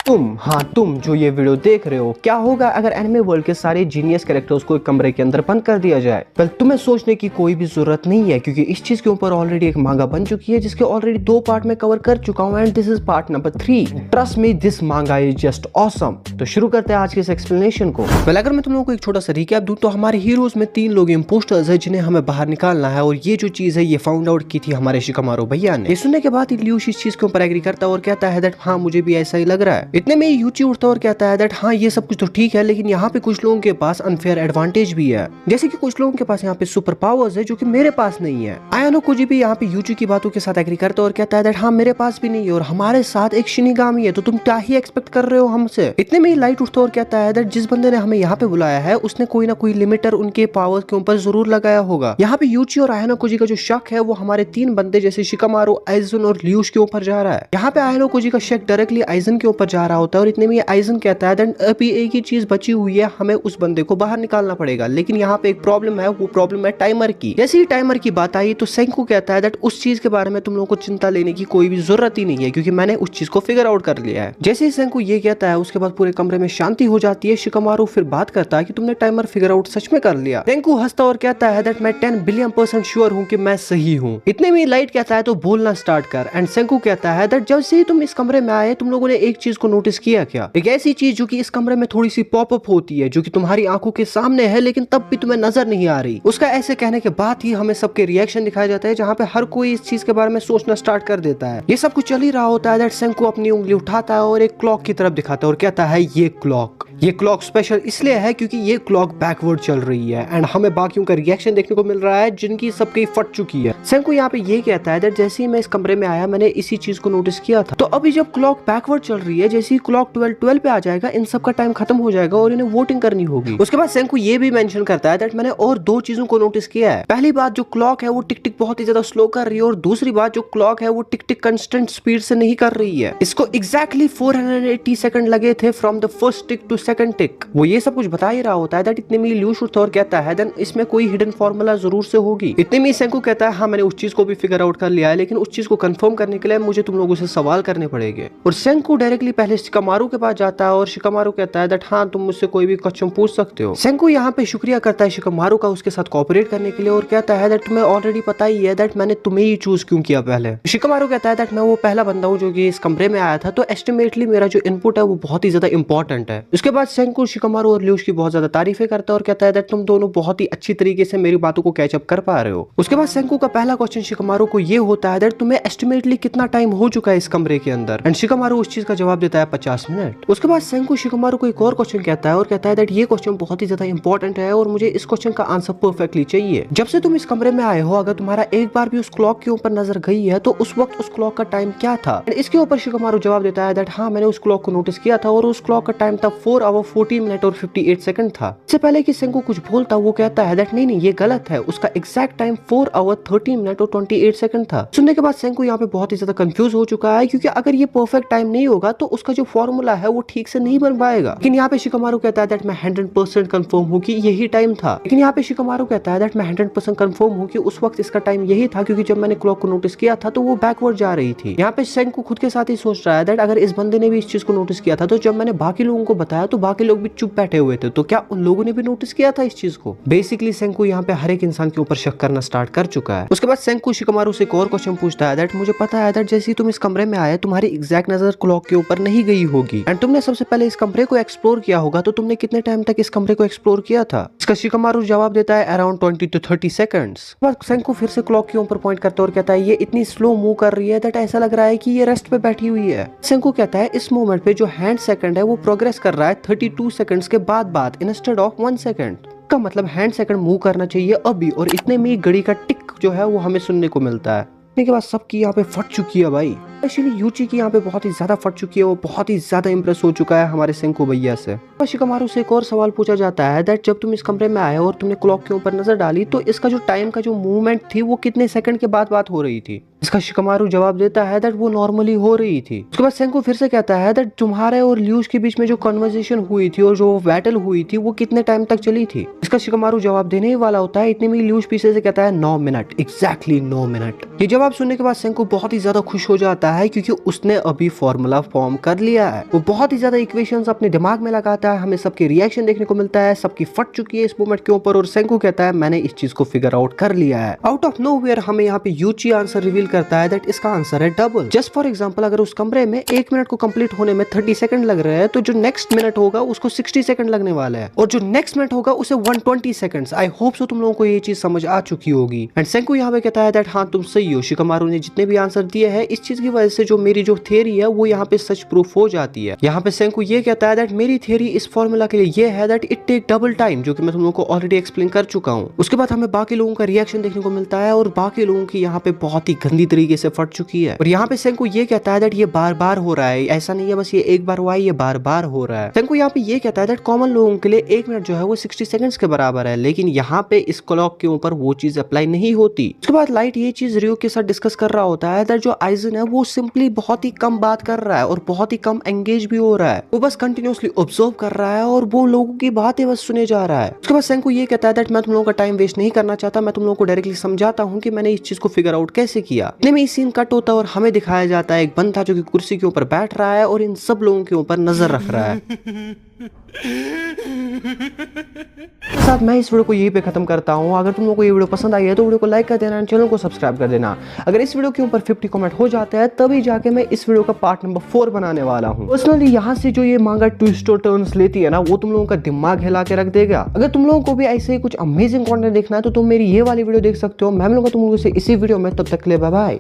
तुम जो ये वीडियो देख रहे हो, क्या होगा अगर एनिमे वर्ल्ड के सारे जीनियस कैरेक्टर्स को एक कमरे के अंदर बंद कर दिया जाए। वेल, तुम्हें सोचने की कोई भी जरूरत नहीं है क्योंकि इस चीज के ऊपर ऑलरेडी एक मांगा बन चुकी है जिसके ऑलरेडी 2 पार्ट में कवर कर चुका हूं and this is part number 3। Trust me, this मांगा इज जस्ट ऑसम। तो शुरू करते हैं आज के इस एक्सप्लेनेशन को। वेल, अगर मैं तुम लोगों को एक छोटा सा रिकैप दूं तो हमारे हीरोज में 3 लोग इम्पोस्टर्स है जिन्हें हमें बाहर निकालना है और ये जो चीज है ये फाउंड आउट की थी हमारे शिकामारू भैया ने। ये सुनने के बाद ल्यूश इस चीज के ऊपर एग्री करता है और कहता है दैट हाँ मुझे भी ऐसा ही लग रहा है। इतने में यूची उठता और कहता है दैट हाँ ये सब कुछ तो ठीक है लेकिन यहाँ पे कुछ लोगों के पास अनफेयर एडवांटेज भी है, जैसे कि कुछ लोगों के पास यहाँ पे सुपर पावर्स है जो कि मेरे पास नहीं है। आयानो कोजी भी यहाँ पे यूची की बातों के साथ एग्री करता है और कहता है दैट हाँ मेरे पास भी नहीं है और हमारे साथ एक शिनिगामी है, तो तुम क्या ही एक्सपेक्ट कर रहे हो हमसे। इतने में लाइट उठता और कहता है दैट जिस बंदे ने हमें यहाँ पे बुलाया है उसने कोई ना कोई लिमिटर उनके पावर्स के ऊपर जरूर लगाया होगा। यहाँ पे यूची और आयानो कोजी का जो शक है वो हमारे 3 बंदे जैसे शिकामारू, आइजन और ल्यूश के ऊपर जा रहा है। यहाँ पे आयानो कोजी का शक डायरेक्टली आइजन के ऊपर जा रहा होता है और इतने में आइजन कहता है अभी एक ही चीज बची हुई है, हमें उस बंदे को बाहर निकालना पड़ेगा। लेकिन यहाँ पे एक प्रॉब्लम है, वो प्रॉब्लम है टाइमर की। जैसे ही टाइमर की बात आई तो सेंकू कहता है दैट उस चीज के बारे में तुम लोगों को चिंता लेने की कोई भी जरूरत ही नहीं है क्योंकि मैंने उस चीज को फिगर आउट कर लिया है। जैसे ही सेंकू ये कहता है उसके बाद पूरे कमरे में शांति हो जाती है। शिकामारू फिर बात करता है कि तुमने टाइमर फिगर आउट सच में कर लिया। सेंकू हंसता और कहता है दैट मैं 10 बिलियन% श्योर हूँ कि मैं सही हूँ। इतने में लाइट कहता है तो बोलना स्टार्ट कर एंड सेंकू कहता है दैट जब से ही तुम इस कमरे में आए तुम लोगों ने एक चीज को नोटिस किया क्या, एक ऐसी चीज जो कि इस कमरे में थोड़ी सी पॉपअप होती है जो कि तुम्हारी आंखों के सामने है लेकिन तब भी तुम्हें नजर नहीं आ रही। उसका ऐसे कहने के बाद ही हमें सबके रिएक्शन दिखाया जाता है जहाँ पे हर कोई इस चीज के बारे में सोचना स्टार्ट कर देता है। ये सब कुछ चल ही रहा होता है दैट सेंकू अपनी उंगली उठाता है और एक क्लॉक की तरफ दिखाता है और कहता है ये क्लॉक स्पेशल इसलिए है क्योंकि ये क्लॉक बैकवर्ड चल रही है एंड हमें बाकियों का रिएक्शन देखने को मिल रहा है जिनकी सबकी फट चुकी है। सेंकू यहाँ पे ये कहता है दैट जैसे ही मैं इस कमरे में आया मैंने इसी चीज को नोटिस किया था, तो अभी जब क्लॉक बैकवर्ड चल रही है जैसे ही क्लॉक 12 पे आ जाएगा इन सब का टाइम खत्म हो जाएगा और इन्हें वोटिंग करनी होगी। उसके बाद सेंकू ये भी मेंशन करता है दैट मैंने और 2 चीजों को नोटिस किया है। पहली बात जो क्लॉक है वो टिक टिक बहुत ही ज्यादा स्लो कर रही है और दूसरी बात जो क्लॉक है वो टिक टिक कंस्टेंट स्पीड से नहीं कर रही है। इसको एग्जैक्टली 480 सेकंड लगे थे from the first tick to second tick. वो ये सब कुछ बता ही रहा होता है दैट इतने में ल्यूश उठता और कहता है देन इसमें कोई हिडन फार्मूला जरूर से होगी। इतने में सेंकू कहता है हाँ मैंने उस चीज को भी फिगर आउट कर लिया है लेकिन उस चीज को कंफर्म करने के लिए मुझे तुम लोगों से सवाल करने पड़ेंगे। और सेंकू डायरेक्टली पहले शिकामारू के पास जाता है और शिकामारू कहता है दैट हाँ तुम मुझसे कोई भी क्वेश्चन पूछ सकते हो। सेंकू यहाँ पे शुक्रिया करता है शिकामारू का उसके साथ कोऑपरेट करने के लिए और कहता है दैट तुम्हें ऑलरेडी पता ही है दैट मैंने तुम्हें ही चूज क्यों किया। पहले शिकामारू कहता है दैट मैं वो पहला बंदा हूँ जो कि इस कमरे में आया था, तो एस्टिमेटली मेरा जो इनपुट है वो बहुत ही ज्यादा इंपॉर्टेंट है। उसके बाद सेंकू शिकामारू और ल्यूश की बहुत ज्यादा तारीफें करता है और कहता है दैट तुम दोनों बहुत ही अच्छी तरीके से मेरी बातों को कैचअप कर पा रहे हो। उसके बाद सेंकू का पहला क्वेश्चन शिकामारू को ये होता है दैट तुम्हें एस्टिमेटली कितना टाइम हो चुका है इस कमरे के अंदर, एंड शिकामारू उस चीज का जवाब देता है 50 मिनट। उसके बाद सेंकू शिकामारू को एक और क्वेश्चन कहता है और कहता है दैट ये क्वेश्चन बहुत ही ज्यादा इंपॉर्टेंट है और मुझे इस क्वेश्चन का आंसर परफेक्टली चाहिए। जब से तुम इस कमरे में आए हो अगर तुम्हारा एक बार भी उस क्लॉक के ऊपर नजर गई है तो उस वक्त उस क्लॉक का टाइम क्या था। इसके ऊपर शिकामारू जवाब देता है दैट हाँ मैंने उस क्लॉक को नोटिस किया था और उस क्लॉक का टाइम था 4 आवर 14 मिनट और 58 सेकंड था। इससे पहले कि सेंकू कुछ बोलता वो कहता है दैट नहीं ये गलत है, उसका एग्जैक्ट टाइम 4 आवर 30 मिनट और 28 सेकंड था। सुनने के बाद सेंकू यहाँ पे बहुत ही ज्यादा कंफ्यूज हो चुका है क्योंकि अगर ये परफेक्ट टाइम नहीं होगा तो उसका जो फॉर्मूला है वो ठीक से नहीं बन पाएगा। लेकिन यहाँ पे शिकामारू कहता है दैट मैं 100% कंफर्म हूँ कि यही टाइम था। लेकिन यहाँ पे शिकामारू कहता है दैट मैं 100% कंफर्म हूँ कि उस वक्त इसका टाइम यही था क्योंकि जब मैंने क्लॉक को नोटिस किया था तो वो बैकवर्ड जा रही थी। यहाँ पे सेंकू खुद के साथ ही सोच रहा है दैट अगर इस बंदे ने भी इस चीज को नोटिस किया था तो जब मैंने बाकी लोगों को बताया तो बाकी लोग भी चुप बैठे हुए थे, तो क्या उन लोगों ने भी नोटिस किया था इस चीज को। बेसिकली सेंकू यहाँ पे हर एक इंसान के ऊपर शक करना स्टार्ट कर चुका है। उसके बाद सेंकू शिकामारू से एक और क्वेश्चन पूछता है दैट मुझे पता है दैट जैसे ही तुम इस कमरे में आए तुम्हारी एग्जैक्ट नजर क्लॉक के ऊपर नहीं गई होगी एंड तुमने सबसे पहले इस कमरे को एक्सप्लोर किया होगा, तो तुमने कितने टाइम तक इस कमरे को एक्सप्लोर किया था। इसका शिकामारू जवाब देता है अराउंड 20 to 30 सेकंड्स। सेंकू फिर से क्लॉक के ऊपर पॉइंट करता है और कहता है ये इतनी स्लो मूव कर रही है दैट ऐसा लग रहा है कि ये रेस्ट पे बैठी हुई है। सेंकू कहता है इस मोमेंट पे जो हैंड सेकंड है वो प्रोग्रेस कर रहा है 32 सेकंड्स के बाद इंस्टेड ऑफ 1 सेकंड। का मतलब हैंड सेकंड मूव करना चाहिए अभी, और इतने में घड़ी का टिक जो है वो हमें सुनने को मिलता है। के बाद सबकी यहाँ पे फट चुकी है भाई, स्पेशली यूची की यहाँ पे बहुत ही ज्यादा फट चुकी है। वो बहुत ही ज्यादा इंप्रेस हो चुका है हमारे सेंकू भैया से। शिकामारू से एक और सवाल पूछा जाता है दैट जब तुम इस कमरे में आए और तुमने क्लॉक के ऊपर नजर डाली तो इसका जो टाइम का जो मूवमेंट थी वो कितने सेकंड के बाद बात हो रही थी। इसका शिकामारू जवाब देता है दैट वो नॉर्मली हो रही थी। उसके बाद सेंकू फिर से कहता है दैट तुम्हारे और ल्यूश के बीच में जो कन्वर्सेशन हुई थी और जो बैटल हुई थी वो कितने टाइम तक चली थी। इसका शिकामारू जवाब देने ही वाला होता है, इतने में ल्यूश पीछे से कहता है 9 मिनट, एग्जैक्टली 9 मिनट। ये जवाब सुनने के बाद सेंकू बहुत ही ज्यादा खुश हो जाता है क्योंकि उसने अभी फॉर्मूला फॉर्म कर लिया है। वो बहुत ही ज्यादा इक्वेशंस अपने दिमाग में लगाता है, हमें सबकी रिएक्शन देखने को मिलता है, सबकी फट चुकी है इस मोमेंट के ऊपर और सेंकू कहता है मैंने इस चीज को फिगर आउट कर लिया है। आउट ऑफ नोवेयर हमें यहाँ पे यूची आंसर रिवील करता है दैट इसका आंसर है डबल। जस्ट फॉर एग्जांपल अगर उस कमरे में 1 मिनट को कंप्लीट होने में 30 सेकंड लग रहे हैं तो जो नेक्स्ट मिनट होगा उसको 60 सेकंड लगने वाला है और जो नेक्स्ट मिनट होगा उसे 120 सेकंड्स। आई होप सो तुम लोगों को ये चीज समझ आ चुकी होगी। एंड सेंकू यहाँ पे कहता है दैट हाँ तुम सही हो, शिकामारू ने जितने भी आंसर दिए हैं इस चीज की वजह से जो मेरी जो थियरी है वो यहाँ पे सच प्रूफ हो जाती है। यहाँ पे सेंकू ये कहता है दैट मेरी थियरी इस फॉर्मूला के लिए ये है that it take double time, जो कि मैं तुम लोगों को ऑलरेडी एक्सप्लेन कर चुका हूँ। उसके बाद हमें बाकी लोगों का रिएक्शन देखने को मिलता है और बाकी लोगों की यहाँ पे बहुत ही गंदी तरीके से फट चुकी है। और यहाँ पे सेंकू ये कहता है दैट ये बार बार हो रहा है, ऐसा नहीं है बस ये एक बार हुआ है, ये बार बार हो रहा है। सेंकू यहाँ पे ये कहता है दैट कॉमन लोगों के लिए 1 मिनट जो है वो 60 सेकंड्स के बराबर है, लेकिन यहाँ पे इस क्लॉक के ऊपर वो चीज अप्लाई नहीं होती। उसके बाद लाइट ये चीज रियो के साथ डिस्कस कर रहा होता है दैट जो आइजन है वो सिंपली बहुत ही कम बात कर रहा है और बहुत ही कम एंगेज भी हो रहा है, वो बस कंटिन्यूअसली ऑब्जर्व कर रहा है और वो लोगों की बातें बस सुने जा रहा है। उसके बाद सेंकू ये कहता है दैट मैं तुम लोगों का टाइम वेस्ट नहीं करना चाहता, मैं तुम लोगों को डायरेक्टली समझाता हूँ कि मैंने इस चीज को फिगर आउट कैसे किया। इतने में ये सीन कट होता है और हमें दिखाया जाता है एक बंदा जो कि कुर्सी के ऊपर बैठ रहा है और इन सब लोगों के ऊपर नजर रख रहा है। साथ मैं इस वीडियो को यहीं पे खत्म करता हूँ। अगर तुम लोगों को ये वीडियो पसंद आई है तो वीडियो को लाइक कर देना, चैनल को सब्सक्राइब कर देना। अगर इस वीडियो के ऊपर 50 कमेंट हो जाते हैं तभी जाके मैं इस वीडियो का पार्ट नंबर 4 बनाने वाला हूँ। पर्सनली यहाँ से जो ये मांगा ट्विस्ट और टर्न्स लेती है ना वो तुम लोगों का दिमाग हिला के रख देगा। अगर तुम लोगों को भी ऐसे ही कुछ अमेजिंग कंटेंट देखना है तो तुम मेरी ये वाली वीडियो देख सकते हो। मैं मिलूंगा तुम लोगों से इसी वीडियो में, तब तक के लिए बाय बाय।